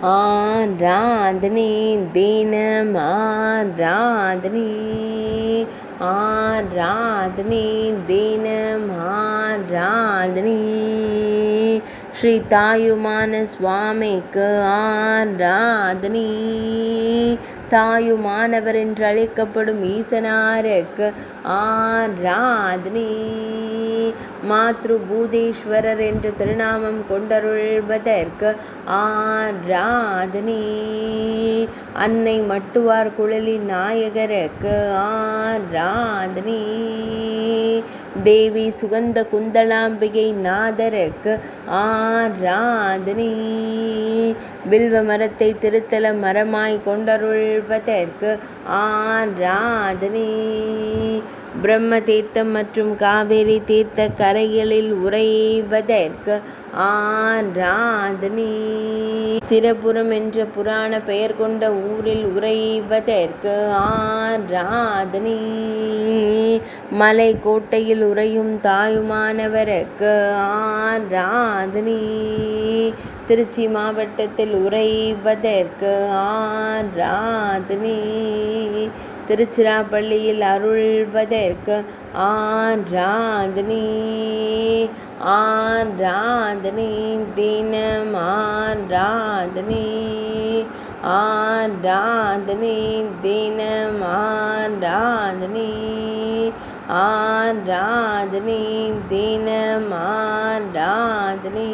ஆராதனை தினம் ஆராதனை ஆராதனை தினம் ஆராதனை ஸ்ரீ தாயுமான சுவாமிக்கு ஆராதனை தாயுமானவர் என்று அழைக்கப்படும் ஈசனாருக்கு ஆராதனை மாத்ரு பூதேஸ்வரர் என்று திருநாமம் கொண்டருள்வதற்கு ஆராதனை அன்னை மட்டுவார் குழலி நாயகருக்கு ஆராதனை தேவி சுகந்த குந்தளாம்பிகை நாதருக்கு ஆராதனை வில்வ மரத்தை திருத்தல மரமாய் கொண்டருள்வதற்கு ஆராதனை பிரம்ம தீர்த்தம் மற்றும் காவேரி தீர்த்த கரைகளில் உறைவதற்கு ஆராதனை சிரபுரம் என்ற புராண பெயர் கொண்ட ஊரில் உறைவதற்கு ஆராதனை மலை கோட்டையில் உறையும் தாயுமானவருக்கு ஆராதனை திருச்சி மாவட்டத்தில் உறைவதற்கு ஆராதனை திருச்சிராப்பள்ளியில் அருள்வதற்கு ஆராதனை ஆராதனை தினம் ஆராதனை ஆராதனை தினம் ஆராதனை ஆராதனை தினம் ஆராதனை